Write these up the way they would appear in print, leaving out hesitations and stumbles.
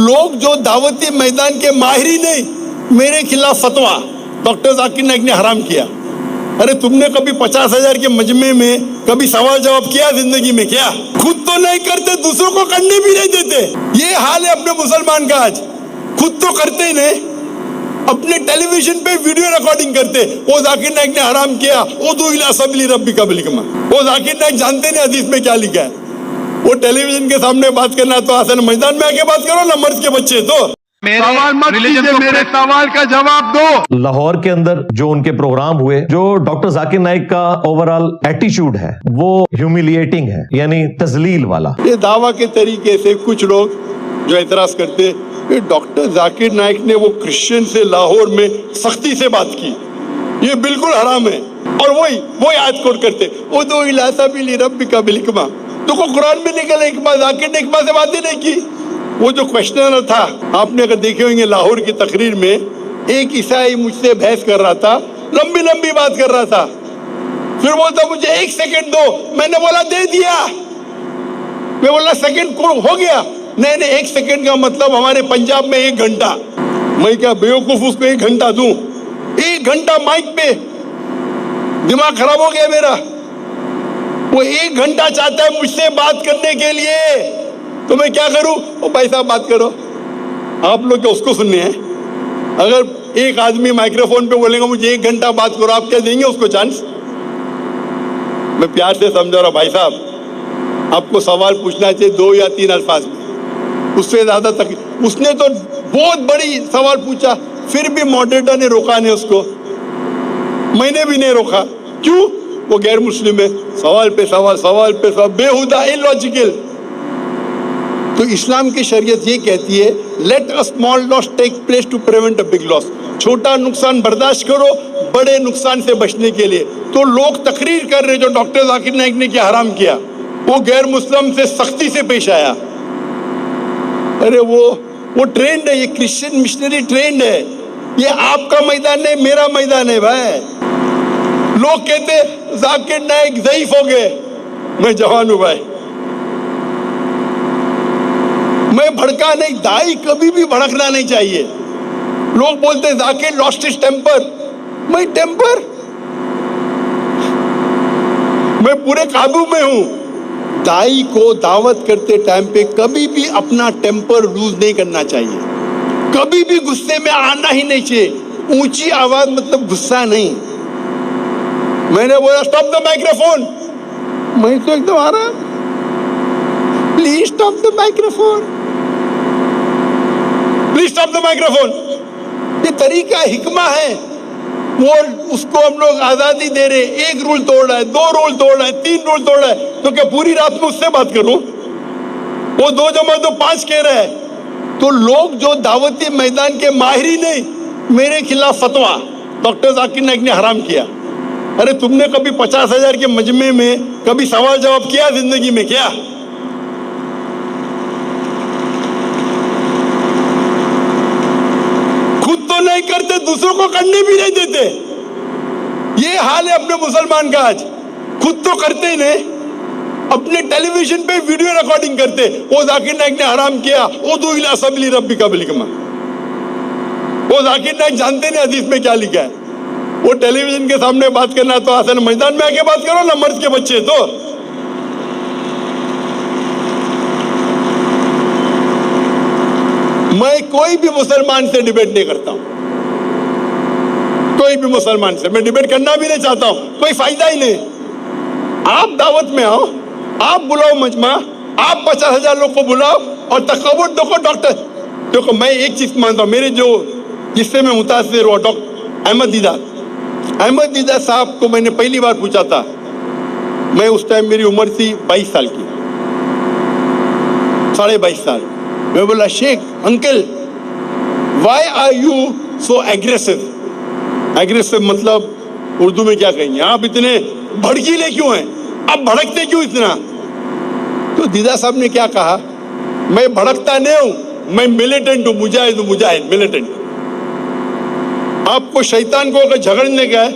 लोग जो दावती मैदान के माहिर ही नहीं, मेरे खिलाफ फतवा डॉक्टर जाकिर नाइक ने हराम किया। अरे तुमने कभी 50,000 के मजमे में कभी सवाल जवाब किया जिंदगी में? क्या खुद तो नहीं करते, दूसरों को करने भी नहीं देते। ये हाल है अपने मुसलमान का आज। खुद तो करते ही नहीं, अपने टेलीविजन पे वीडियो रिकॉर्डिंग करते। वो जाकिर नाइक ने हराम किया, उदू इला सबीली रब्बिका बिल हिकमा। वो जाकिर नाइक जानते नहीं हदीस में क्या लिखा है। वो टेलीविजन के सामने बात करना तो आसान, मैदान में आके बात करो ना, मर्द के बच्चे। तो सवाल मत कीजिए, मेरे सवाल का जवाब दो। लाहौर के अंदर जो उनके प्रोग्राम हुए, जो डॉक्टर जाकिर नाइक का ओवरऑल एटीट्यूड है वो ह्यूमिलिएटिंग है, यानी तजलील वाला। ये दावा के तरीके से कुछ लोग जो एतराज करते, डॉक्टर जाकिर नाइक ने वो क्रिश्चियन से लाहौर में सख्ती से बात की, ये बिल्कुल हराम है। और वही आयत कोट करते, उदू इला सबीली रब्बिका बिल हिकमा। तो कुरान में निकले हिकमा, जाकिर ने हिकमा से बात ही नहीं की। वो जो क्वेश्चनर था, आपने अगर देखे होंगे लाहौर की तकरीर में, एक ईसाई मुझसे बहस कर रहा था, लंबी लंबी बात कर रहा था। फिर बोलता मुझे 1 सेकंड दो, मैंने बोला दे दिया। मैं बोला सेकंड को हो गया, नहीं 1 सेकंड का मतलब हमारे पंजाब में 1 घंटा। मैं क्या बेवकूफ उसको 1 घंटा दूं? 1 घंटा माइक पे, दिमाग खराब हो गया मेरा। वो 1 घंटा चाहता है मुझसे बात करने के लिए, तो मैं क्या करूं? ओ भाई साहब बात करो, आप लोग क्या उसको सुनने हैं? अगर एक आदमी माइक्रोफोन पे बोलेगा मुझे 1 घंटा बात करो, आप क्या देंगे उसको चांस? मैं प्यार से समझा रहा, भाई साहब आपको सवाल पूछना चाहिए 2 या 3 अल्फाज में, उससे ज्यादा तक। उसने तो बहुत बड़ी सवाल पूछा, फिर भी मॉडरेटर ने रोका नहीं उसको, मैंने भी नहीं रोका। क्यों? वो गैर मुस्लिम है। सवाल पे सवाल, सवाल पे सवाल, बेहुदा, इलॉजिकल। तो इस्लाम की शरीयत ये कहती है, let a small loss take place to prevent a big loss. छोटा नुकसान बर्दाश्त करो बड़े नुकसान से बचने के लिए। तो लोग तकरीर कर रहे जो डॉक्टर जाकिर नाइक ने क्या हराम किया, वो गैर मुस्लिम से सख्ती से पेश आया। अरे वो ट्रेंड है, ये क्रिश्चियन मिशनरी ट्रेंड है। ये आपका मैदान नहीं, मेरा मैदान है भाई। लोग कहते जाकिर नाइक ज़ईफ हो गए, मैं जवान हूं भाई, मैं भड़का नहीं। दाई कभी भी भड़कना नहीं चाहिए। लोग बोलते जाकिर लॉस्ट हिज टेम्पर, मैं पूरे काबू में हूं। दाई को दावत करते टाइम पे कभी भी अपना टेम्पर लूज नहीं करना चाहिए, कभी भी गुस्से में आना ही नहीं चाहिए। ऊंची आवाज मतलब गुस्सा नहीं। मैंने बोला स्टॉप द माइक्रोफोन, मैं तो एकदम आ रहा, please stop the microphone, please stop the microphone. ये तरीका हिकमा है। वो उसको हम लोग आजादी दे रहे, 1 रूल तोड़ रहा है, 2 रूल तोड़ रहा है, 3 रूल तोड़ रहा है, तो क्या पूरी रात में उससे बात करूं? वो 2 जमा 2 5 कह रहा है। तो लोग जो दावती मैदान के माहिर ही नहीं, मेरे खिलाफ फतवा डॉक्टर जाकिर नाइक ने हराम किया। अरे तुमने कभी 50,000 के मजमे में कभी सवाल जवाब किया जिंदगी में? क्या खुद तो नहीं करते, दूसरों को करने भी नहीं देते। ये हाल है अपने मुसलमान का आज। खुद तो करते ही नहीं, अपने टेलीविजन पे वीडियो रिकॉर्डिंग करते। वो जाकिर नाइक ने हराम किया, उदू इला सबीली रब्बिका बिल हिकमा। वो जाकिर नाइक जानते नहीं हदीस में क्या लिखा है। वो टेलीविजन के सामने बात करना तो आसान, मैदान में आके बात करो ना, मर्द के बच्चे। तो मैं कोई भी मुसलमान से डिबेट नहीं करता हूं, कोई भी मुसलमान से मैं डिबेट करना भी नहीं चाहता हूं, कोई फायदा ही नहीं। आप दावत में आओ, आप बुलाओ मजमा, आप 50,000 लोग को बुलाओ और तकबर देखो। डॉक्टर देखो, मैं एक चीज मानता हूं, मेरे जो जिससे मैं मुतासिर हुआ, डॉक्टर अहमद दीदा साहब को मैंने पहली बार पूछा था। मैं उस टाइम मेरी उम्र थी 22 साल की, 22.5 साल। मैं बोला Sheikh uncle, why are you so aggressive? Aggressive मतलब उर्दू में क्या कहेंगे, आप इतने भड़कीले क्यों हैं, आप भड़कते क्यों इतना? तो दीदा साहब ने क्या कहा, मैं भड़कता नहीं हूं, मैं मिलिटेंट हूं, मुजाहिद मिलिटेंट। आपको शैतान को अगर झगड़ने का है,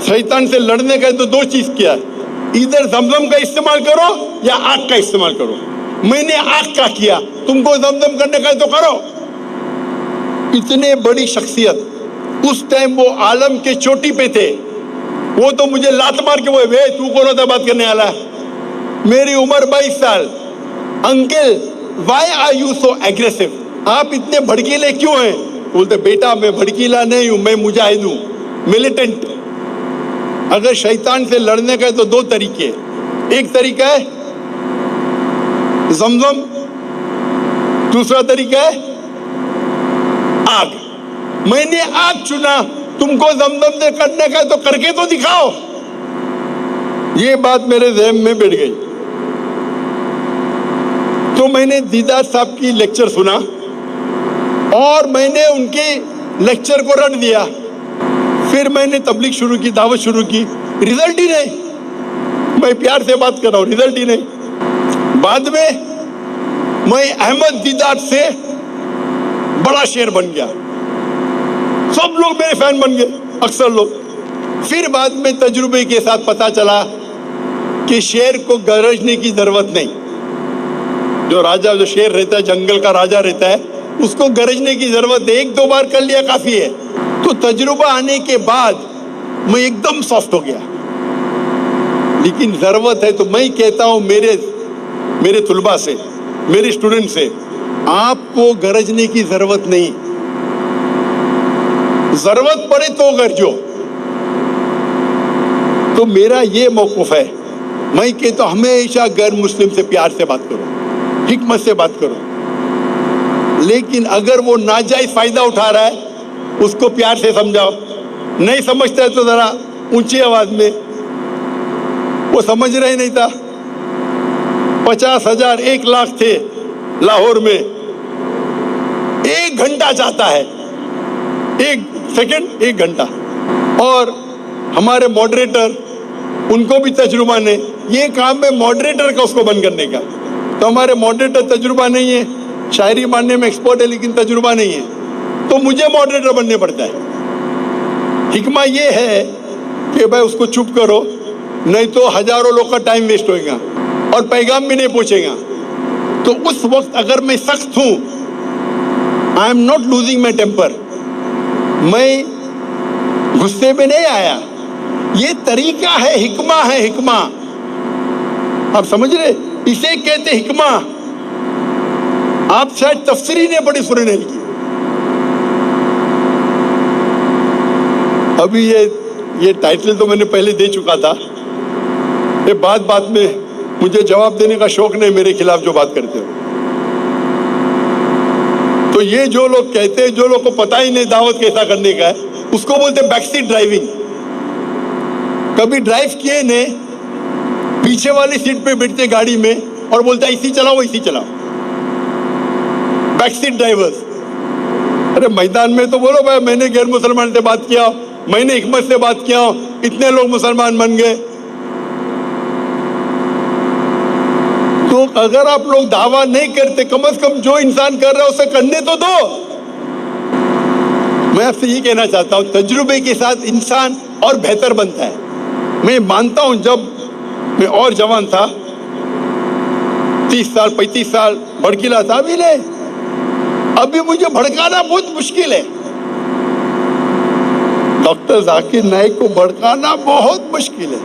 शैतान से लड़ने का है, तो 2 चीज किया है, इधर जमजम का इस्तेमाल करो या आग का इस्तेमाल करो। मैंने आग का किया, तुमको जमजम करने का है तो करो। इतने बड़ी शख्सियत, उस टाइम वो आलम के चोटी पे थे, वो तो मुझे लात मार के वो वे तू कौन होता बात करने वाला। मेरी उम्र 22 साल। Uncle why are you so aggressive, आप इतने भड़कीले क्यों हैं? बोलते बेटा मैं भड़कीला नहीं हूं, मैं मुजाहिद हूं, मिलिटेंट। अगर शैतान से लड़ने का है तो दो तरीके, एक तरीका है जमजम, दूसरा तरीका है आग। मैंने आग चुना, तुमको जमजम से करने का है तो करके तो दिखाओ। ये बात मेरे ज़हन में बैठ गई। तो मैंने दीदार साहब की लेक्चर सुना और मैंने उनके लेक्चर को रट दिया। फिर मैंने तबलीग शुरू की, दावत शुरू की, रिजल्ट ही नहीं। मैं प्यार से बात कर रहा हूं, रिजल्ट ही नहीं। बाद में मैं अहमद दीदार से बड़ा शेर बन गया, सब लोग मेरे फैन बन गए, अक्सर लोग। फिर बाद में तजुर्बे के साथ पता चला कि शेर को गरजने की जरूरत नहीं। जो राजा, जो शेर रहता है, जंगल का राजा रहता है, उसको गरजने की जरूरत है, एक दो बार कर लिया काफी है। तो तजुर्बा आने के बाद मैं एकदम सॉफ्ट हो गया। लेकिन जरूरत है तो मैं कहता हूं मेरे तुलबा से, मेरे स्टूडेंट से, आपको गरजने की जरूरत नहीं, जरूरत पड़े तो गरजो। तो मेरा ये मौक़िफ़ है, मैं कहता हूं हमेशा गैर मुस्लिम से प्यार से बात करो, हिकमत से बात करो। लेकिन अगर वो नाजायज फायदा उठा रहा है उसको प्यार से समझाओ। नहीं समझता है तो जरा ऊंची आवाज में, वो समझ रहे नहीं था। 50,000 1 लाख थे लाहौर में, 1 घंटा जाता है, 1 सेकंड 1 घंटा। और हमारे मॉडरेटर, उनको भी तजुर्बा नहीं, ये काम है मॉडरेटर का उसको बंद करने का। तो हमारे मॉडरेटर तजुर्बा नहीं है, शायरी मानने में एक्सपर्ट है लेकिन तजुर्बा नहीं है, तो मुझे मॉडरेटर बनने पड़ता है। हिकमा ये है कि भाई उसको चुप करो, नहीं तो हजारों लोग का टाइम वेस्ट होएगा और पैगाम भी नहीं पहुंचेगा। तो उस वक्त अगर मैं सख्त हूं, I am not losing my temper, मैं गुस्से में नहीं आया। ये तरीका है, हिकमा है, हिकमा। आप समझ रहे, इसे कहते हिकमा। आप शायद तफसीरी नहीं पढ़ी सूरह नहल की। अभी ये टाइटल तो मैंने पहले दे चुका था। ये बात में मुझे जवाब देने का शौक नहीं, मेरे खिलाफ जो बात करते हो। तो ये जो लोग कहते हैं, जो लोग को पता ही नहीं दावत कैसा करने का है, उसको बोलते बैकसीट ड्राइविंग। कभी ड्राइव किए ने, पीछे वाली सीट पे बैठते गाड़ी में और बोलता है इसी चलाओ इसी चलाओ, बैकसीट ड्राइवर्स। अरे मैदान में तो बोलो भाई मैंने गैर मुसलमान से बात किया, मैंने हिकमत से बात किया, इतने लोग मुसलमान बन गए। तो अगर आप लोग दावा नहीं करते, कम से कम जो इंसान कर रहा है उसे करने तो दो। मैं आपसे ये कहना चाहता हूं, तजुर्बे के साथ इंसान और बेहतर बनता है। मैं मानता हूं जब मैं और जवान था, 30 साल 35 साल भड़कीला था, अभी नहीं, अभी मुझे भड़काना बहुत मुश्किल है। डॉक्टर जाकिर नाइक को भड़काना बहुत मुश्किल है।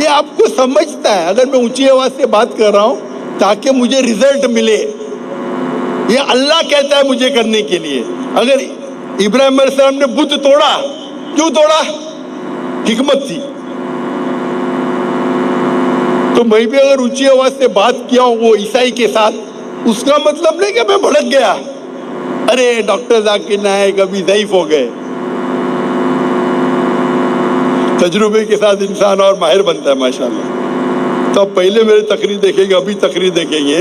ये आपको समझता है। अगर मैं ऊंची आवाज से बात कर रहा हूं ताकि मुझे रिजल्ट मिले, ये अल्लाह कहता है मुझे करने के लिए। अगर इब्राहिम अलैहिस्सलाम ने बुत तोड़ा, क्यों तोड़ा? हिकमत थी। तो मैं भी अगर ऊंची आवाज से बात किया हूं वो ईसाई के साथ, उसका मतलब नहीं कि मैं भड़क गया, अरे डॉक्टर जाकिर नाइक अभी ज़ईफ हो गए। तजुर्बे के साथ इंसान और माहिर बनता है माशाल्लाह। तो अब पहले मेरी तकरीर देखेंगे, अभी तकरीर देखेंगे,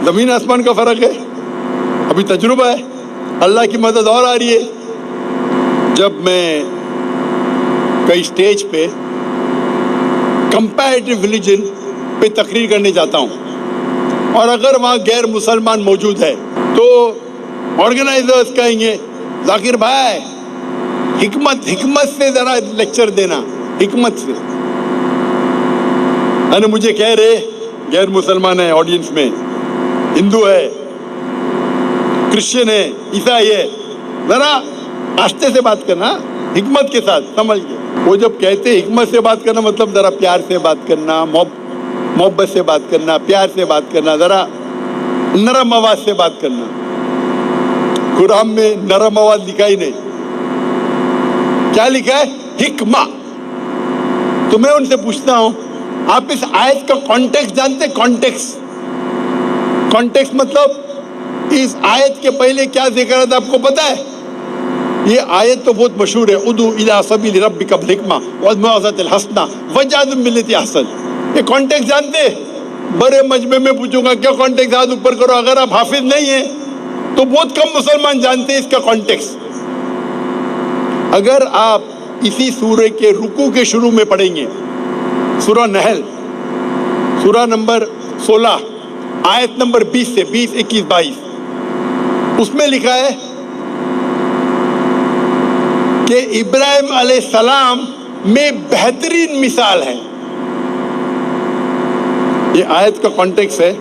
जमीन आसमान का फर्क है। अभी तजुर्बा है, अल्लाह की मदद और आ रही है। जब मैं कई स्टेज पे कंपैरेटिव रिलीजन पे तकरीर करने जाता हूँ और अगर वहाँ गैर मुसलमान मौजूद है तो ऑर्गेनाइजर्स कहेंगे जाकिर भाई हिकमत से जरा लेक्चर देना, हिकमत से। अरे मुझे कह रहे गैर मुसलमान है ऑडियंस में, हिंदू है, क्रिश्चियन है, ईसाई है, जरा आस्ते से बात करना, हिकमत के साथ, समझ गए। वो जब कहते हिकमत से बात करना मतलब जरा प्यार से बात करना, मोहब्बत से बात करना, प्यार से बात करना, जरा नरम आवाज से बात करना। कुरान में नरम आवाज लिखा ही नहीं, क्या लिखा है? हिकमा। तो मैं उनसे पूछता हूं, आप इस आयत का कॉन्टेक्स्ट जानते? कॉन्टेक्स्ट मतलब इस आयत के पहले क्या जिक्र था आपको पता है? ये आयत तो बहुत मशहूर है, उदू इला सबील रब्बिका बिल हिकमा वल मौइज़तिल हसना वजादिल बिल्लती अहसन। ये कॉन्टेक्स्ट जानते? बड़े मजमे में पूछूंगा क्या कॉन्टेक्स्ट, हाथ ऊपर करो। अगर आप हाफिज नहीं है तो बहुत कम मुसलमान जानते हैं इसका कॉन्टेक्स्ट। अगर आप इसी सूरे के रुकू के शुरू में पढ़ेंगे, सूरा नहल, सूरा नंबर 16, आयत नंबर 20 से 20, 21, 22, उसमें लिखा है कि इब्राहिम अलैहिस्सलाम में बेहतरीन मिसाल है। ये आयत का कॉन्टेक्स्ट है।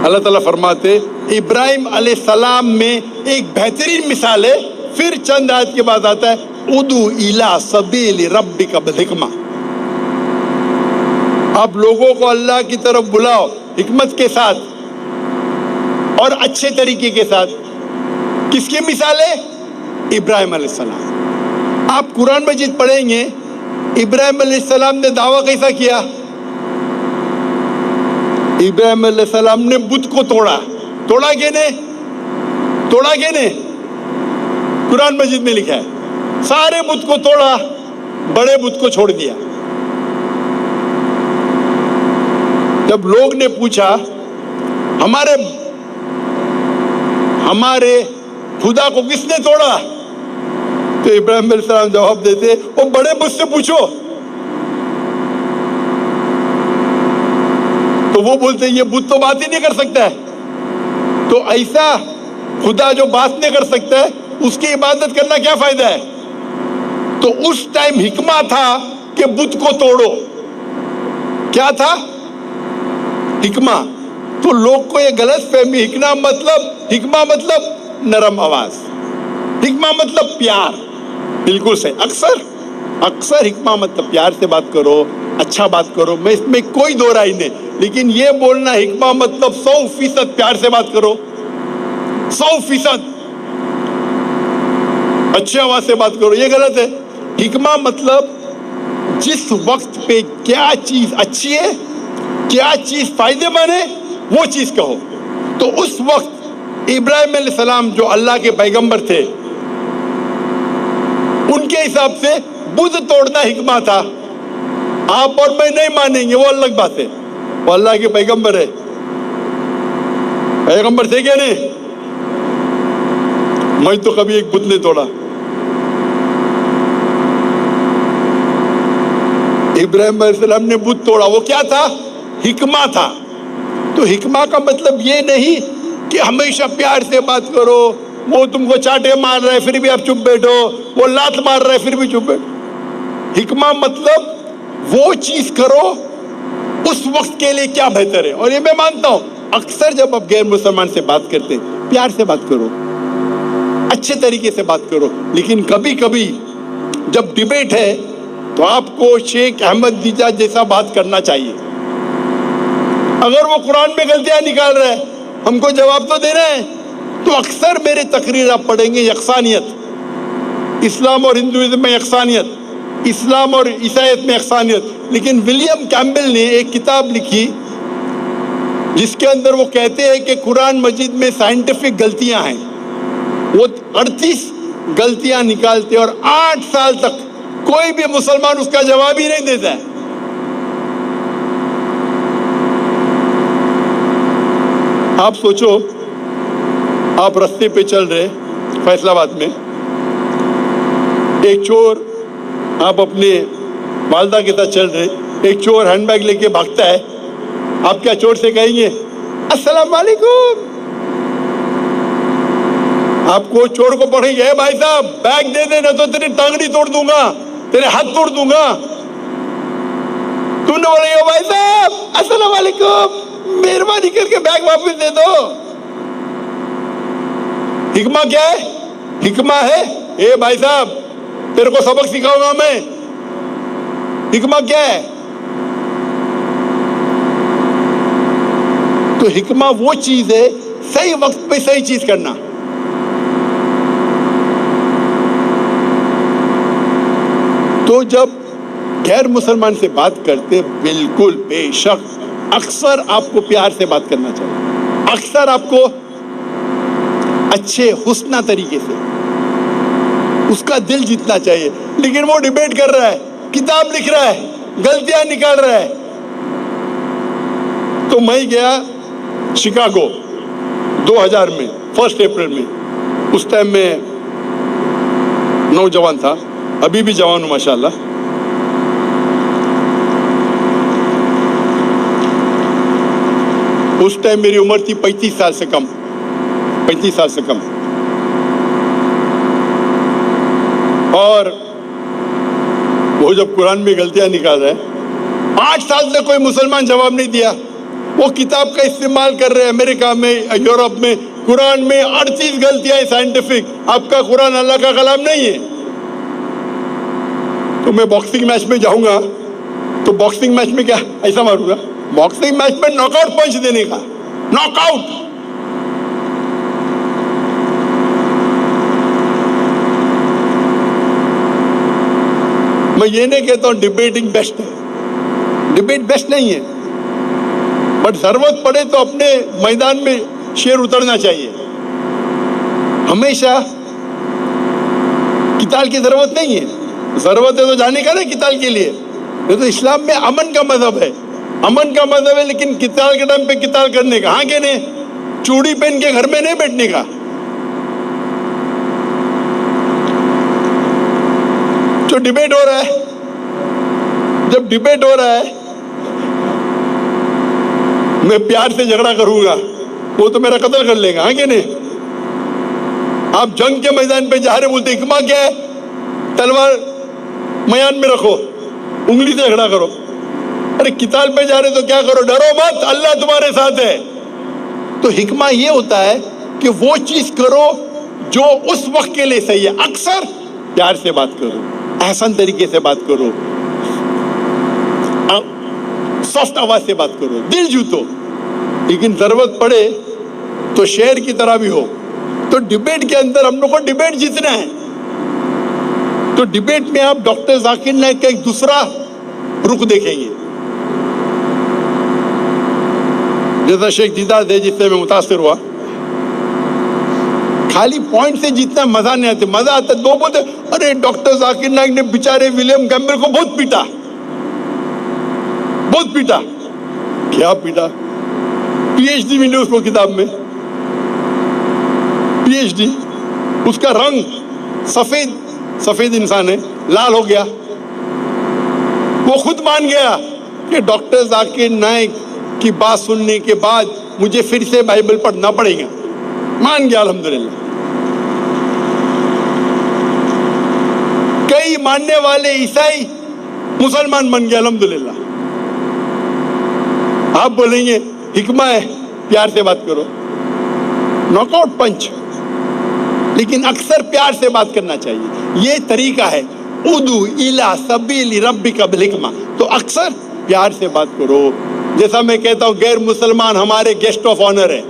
अल्लाह ताला फरमाते इब्राहिम अलैहिस्सलाम में एक बेहतरीन मिसाल है। फिर चंद आयत के बाद आता है उदू इला सबील रब्बिका बिल हिकमा। आप लोगों को अल्लाह की तरफ बुलाओ हिकमत के साथ और अच्छे तरीके के साथ। किसकी मिसाल है? इब्राहिम अलैहिस्सलाम। आप कुरान मजीद पढ़ेंगे, इब्राहिम अलैहिस्सलाम ने दावा कैसा किया? इब्राहिम अलैहिस्सलाम ने बुत को तोड़ा। तोड़ा के ने? तोड़ा के ने? कुरान मजीद में लिखा है सारे बुत को तोड़ा, बड़े बुत को छोड़ दिया। जब लोग ने पूछा हमारे खुदा को किसने तोड़ा, तो इब्राहिम अलैहिस्सलाम जवाब देते वो बड़े बुत से पूछो। तो वो बोलते ये बुत तो बात ही नहीं कर सकता है। तो ऐसा खुदा जो बात नहीं कर सकता है उसकी इबादत करना क्या फायदा है? तो उस टाइम हिकमा था कि बुत को तोड़ो। क्या था? हिकमा। तो लोग को ये गलत फहमी, हिकमा मतलब नरम आवाज, हिकमा मतलब प्यार। बिल्कुल सही। अक्सर हिकमा मतलब प्यार से बात करो, अच्छा बात करो, मैं इसमें कोई दो राय नहीं। लेकिन ये बोलना हिकमा मतलब 100% प्यार से बात करो, 100% अच्छी आवाज से बात करो, ये गलत है। हिकमा मतलब जिस वक्त पे क्या चीज अच्छी है, क्या चीज फायदेमंद है, वो चीज कहो। तो उस वक्त इब्राहिम अलैहिस्सलाम जो अल्लाह के पैगंबर थे, उनके हिसाब से बुत तोड़ना हिकमा था। आप और मैं नहीं मानेंगे, वो अलग बात है। वो अल्लाह के पैगंबर है, पैगंबर थे क्या नहीं? मैं तो कभी एक बुत नहीं तोड़ा। इब्राहिम अलैहिस्सलाम ने बुत तोड़ा, वो क्या था? हिकमा था। तो हिकमा का मतलब ये नहीं कि हमेशा प्यार से बात करो, वो तुमको चाटे मार रहा है फिर भी आप चुप बैठो, वो लात मार रहा है फिर भी चुप बैठो। हिकमा मतलब वो चीज करो उस वक्त के लिए क्या बेहतर है। और ये मैं मानता हूं अक्सर जब आप गैर मुसलमान से बात करते प्यार से बात करो, अच्छे तरीके से बात करो। लेकिन कभी कभी जब डिबेट है तो आपको शेख अहमद दिजाज जैसा बात करना चाहिए। अगर वो कुरान में गलतियां निकाल रहा है, हमको जवाब तो देना है। तो अक्सर मेरे तकरीर आप पढ़ेंगे यकसानियत, इस्लाम और हिंदुइज्म में यकसानियत, इस्लाम और ईसाईयत में यकसानियत। लेकिन विलियम कैम्बल ने एक किताब लिखी जिसके अंदर वो कहते हैं कि कुरान मजीद में साइंटिफिक गलतियां हैं। वो 38 गलतियां निकालते और 8 साल तक कोई भी मुसलमान उसका जवाब ही नहीं देता है। आप सोचो, आप रास्ते पे चल रहे फैसलाबाद में, एक चोर, आप अपने वालदा के साथ चल रहे, एक चोर हैंडबैग लेके भागता है। आप क्या चोर से कहेंगे अस्सलाम वालेकुम? आपको चोर को पकड़ेंगे, भाई साहब बैग दे देना तो तेरी टांगड़ी तोड़ दूंगा, तेरे हाथ तोड़ दूंगा। तुमने बोलेगा भाई साहब अस्सलाम वालेकुम, मेहरबानी करके बैग वापस दे दो। हिकमा क्या है? हिकमा है। ए भाई साहब, तेरे को सबक सिखाऊंगा मैं। हिकमा क्या है? तो हिकमा वो चीज है, सही वक्त पे सही चीज करना। तो जब गैर मुसलमान से बात करते, बिल्कुल बेशक अक्सर आपको प्यार से बात करना चाहिए, अक्सर आपको अच्छे हुस्ना तरीके से उसका दिल जीतना चाहिए। लेकिन वो डिबेट कर रहा है, किताब लिख रहा है, गलतियां निकाल रहा है। तो मैं गया शिकागो 2000 में, 1 अप्रैल में। उस टाइम में नौजवान था, अभी भी जवान हूं माशाल्लाह। उस टाइम मेरी उम्र थी 35 साल से कम, 35 साल से कम। और वो जब कुरान में गलतियां निकाल रहे हैं, 8 साल से कोई मुसलमान जवाब नहीं दिया। वो किताब का इस्तेमाल कर रहे हैं अमेरिका में, यूरोप में। कुरान में 38 गलतियां हैं साइंटिफिक। आपका कुरान अल्लाह का कलाम नहीं है। तो मैं बॉक्सिंग मैच में जाऊंगा तो बॉक्सिंग मैच में क्या ऐसा मारूंगा? बॉक्सिंग मैच में नॉकआउट पंच देने का, नॉकआउट। मैं ये नहीं कहता हूं डिबेटिंग बेस्ट है, डिबेट बेस्ट नहीं है, बट जरूरत पड़े तो अपने मैदान में शेर उतरना चाहिए। हमेशा किताल की जरूरत नहीं है। जरूरत है तो जाने का ना किताल के लिए। ये तो इस्लाम में अमन का मजहब है, अमन का मजहब है, लेकिन किताल के टाइम पे किताल करने का, हाँ के नहीं, चूड़ी पहन के घर में नहीं बैठने का। जो डिबेट हो रहा है, जब डिबेट हो रहा है, मैं प्यार से झगड़ा करूंगा, वो तो मेरा कत्ल कर लेगा, हाँ के नहीं। आप जंग के मैदान पे जा रहे, बोलते हिकमा क्या है? तलवार मयान में रखो, उंगली से झगड़ा करो। अरे किताल पे जा रहे तो क्या करो? डरो मत, अल्लाह तुम्हारे साथ है। तो हिकमा ये होता है कि वो चीज करो जो उस वक्त के लिए सही है। अक्सर प्यार से बात करो, आसान तरीके से बात करो, सॉफ्ट आवाज से बात करो, दिल जीतो। लेकिन जरूरत पड़े तो शेर की तरह भी हो। तो डिबेट के अंदर हम लोग को डिबेट जीतना है। तो डिबेट में आप डॉक्टर जाकिर नाइक का एक दूसरा रुख देखेंगे। जैसा शेख दीदार है, जिससे मैं मुतासिर हुआ, खाली पॉइंट से जीतना मजा नहीं आता। मजा आता दो बोलते, अरे डॉक्टर जाकिर नाइक ने बेचारे विलियम कैम्पबेल को बहुत पीटा, बहुत पीटा। क्या पीटा? पीएचडी मिली उसको किताब में, पीएचडी। उसका रंग सफेद, सफेद इंसान है, लाल हो गया। वो खुद मान गया कि डॉक्टर जाकिर नाइक की बात सुनने के बाद मुझे फिर से बाइबल पढ़ना पड़ेगा। मान गया अल्हम्दुलिल्लाह। कई मानने वाले ईसाई मुसलमान बन गए अल्हम्दुलिल्लाह। आप बोलेंगे हिकमा है, प्यार से बात करो, नॉकआउट पंच। लेकिन अक्सर प्यार से बात करना चाहिए, ये तरीका है। उदू इला सबील रब्बिका बिल हिकमा। तो अक्सर प्यार से बात करो। जैसा मैं कहता हूं, गैर मुसलमान हमारे गेस्ट ऑफ ऑनर है।